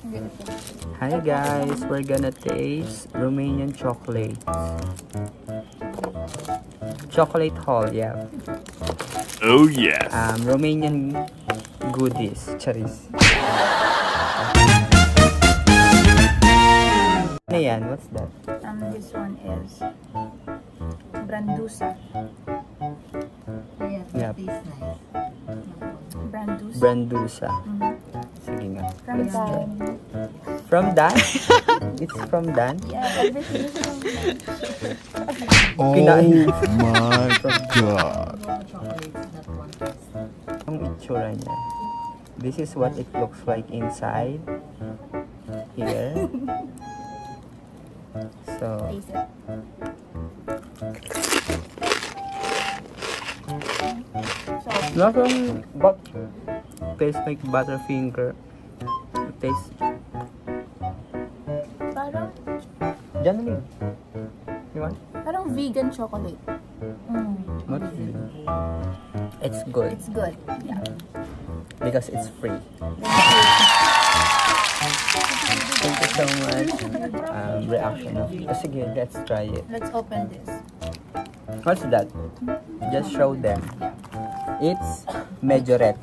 Hi guys, we're gonna taste Romanian chocolate. Chocolate Hall, yeah. Oh yes. Romanian goodies, charis. Ano yan? What's that? This one is Brandusa. Yeah. Brandusa. Brandusa. Sige nga. From Dan. From Dan? It's from Dan? Yeah, everything is from Dan. Oh my god. Ang itsura niya. This is what it looks like inside. Here. So, Taste it. nothing but tastes like Butterfinger. It tastes Parang, genuine. You want? parang vegan chocolate. What? It's good It's good. Yeah. because it's free. Thank you so much. Reaction of. Sige, let's try it. Let's open this. What's that? Just show them. It's Majorette.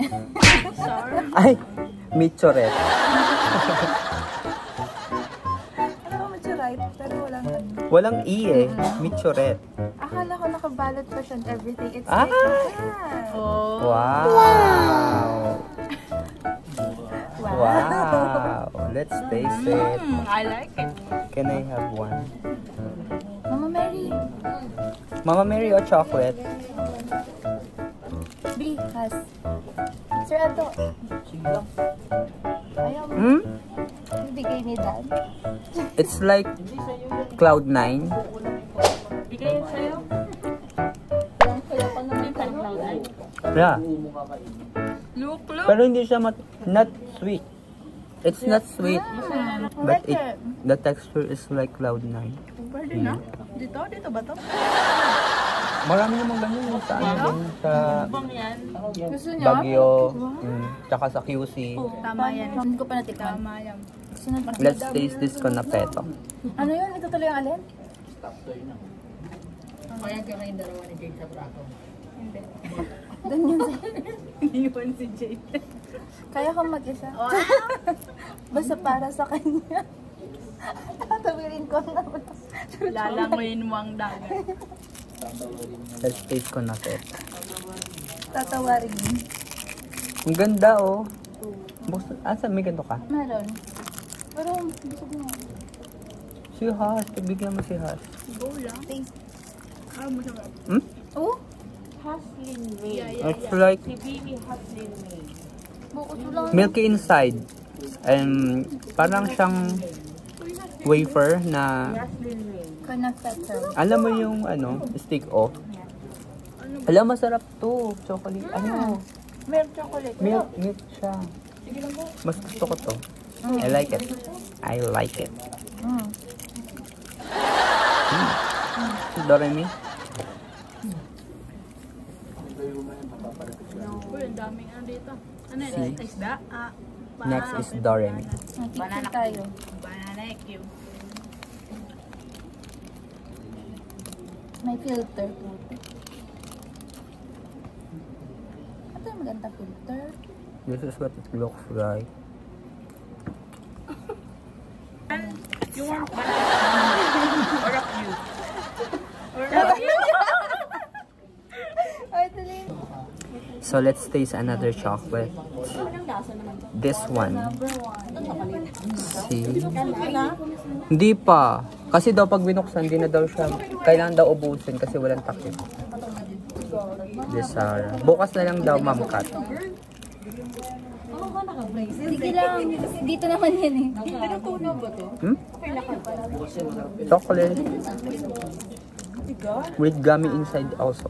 Sorry. Ay, Michoret. Ano ba medyo ripe? Pero walang ano. Walang E eh. Michoret. Akala ko nakabalot pa siya and everything. It's Ah! like that. Oh. Wow. Wow. Wow. Let's taste it. I like it. Can I have one? Mama Mary. Mama Mary o chocolate? B has. Sir Ato. Ayaw mo. Hmm? Bigay ni Dad. It's like Cloud9. Bigay yun sa'yo? Kaya pa naman Cloud9. Yeah. Look. Pero hindi siya not sweet. It's not sweet. But the texture is like Cloud9. Pwede na? Dito ba to? Marami namang ganyan yung sa ano din, sa Gusto niya? Baguio, tsaka sa QC. Tama yan. Hindi ko pa natikman. Tama yan. Let's taste this Conapeto. Ano yun? Ito tuloy ang alin? Kaya ka na yung dalawa ni Jade sa braso. Hindi. Ganyan siya. Iniwan si Jade. Kaya kang mag-isa. Basta para sa kanya. Tatawirin ko na. Lalangoyin mo ang dagat. Let's taste Conapeto. Tatawarin mo. Ang ganda oh. Asa, may ganito ka? Meron. Pero, gusto ko nga. Si Has, pagbigyan mo si Has. Go lang. Taste. Ah, masarap. Hmm? Oh? Haslin May. It's like Si Bibi Haslin May. Bukod ko lang. milky inside. And parang siyang wafer na, Haslin May. Conapeto. alam mo yung ano, stick o. Alam, masarap to. Chocolate. Ano? Milk chocolate. Milk siya. Mas gusto ko to. I like it. I like it. Doremi? Uy, ang daming ano dito. Ano yun? Isda? Next is Doremi. Banana tayo. Banana Q. May filter. Ito yung maganda filter. This is what it looks like. You want banana? Or a Q? Ay, tuloy. So let's taste another chocolate. This one. See? Hindi pa. Kasi daw pag binuksan, hindi na daw siya. Kailangan daw ubusin kasi walang takip. This bukas na lang daw, Ma'am Kat. Sige lang. Dito naman yan eh. Hmm? Chocolate. With gummy inside also.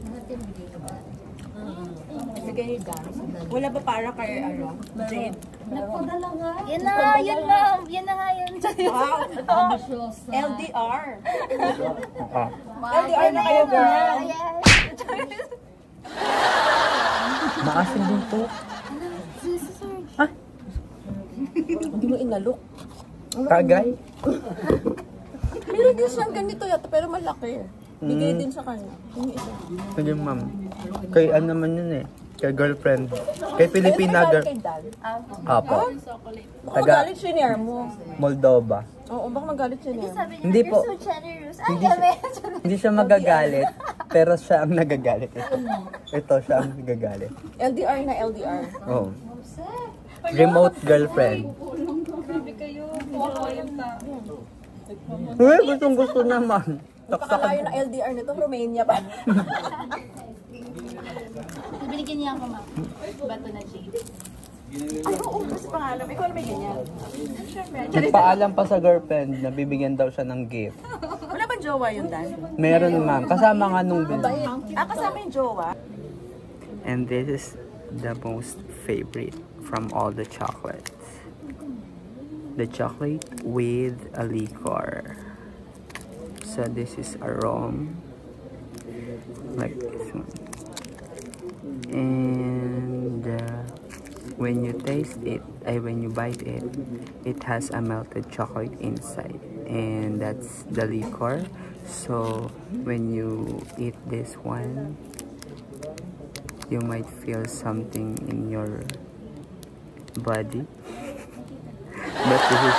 Wala ba para kay ano? Jade? Yan na nga, yan ma'am. Yan na nga, yan. LDR. Ah. LDR na kayo, girl. Maasin din to. Hindi mo inalok. Kagay? Meron din siyang ganito yata, pero malaki. Bigay din sa kanya. Yung isa. Sige, ma'am. Kay ano naman yun eh. Kay girlfriend. Kay Filipina girl. Kay Dad. Apo. Baka magalit siya niya mo. Moldova. Oo, baka magalit siya niya. Sabi niya, Hindi you're po. so generous. Ay, kami. Hindi siya magagalit, pero siya ang nagagalit. Ito siya ang nagagalit. LDR na LDR. Oh. Remote girlfriend. Uy, gustong gusto naman. Napakalayo na LDR nito, Romania pa. Binigyan niya ako, ma'am. Bato na Jade. Ay, oo, kasi pangalan. Ikaw na may ganyan. Nagpaalam pa sa girlfriend na bibigyan daw siya ng gift. Wala bang jowa yun, Dan? Meron ma'am. Kasama nga nung bill. Kasama yung jowa. And this is the most favorite from all the chocolates. The chocolate with a liquor. So this is a rum. Like this one. And when you taste it, when you bite it, it has a melted chocolate inside. And that's the liquor. So when you eat this one, you might feel something in your body. But this is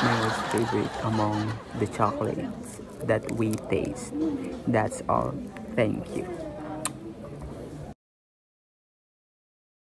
my most favorite among the chocolates that we taste. That's all. Thank you.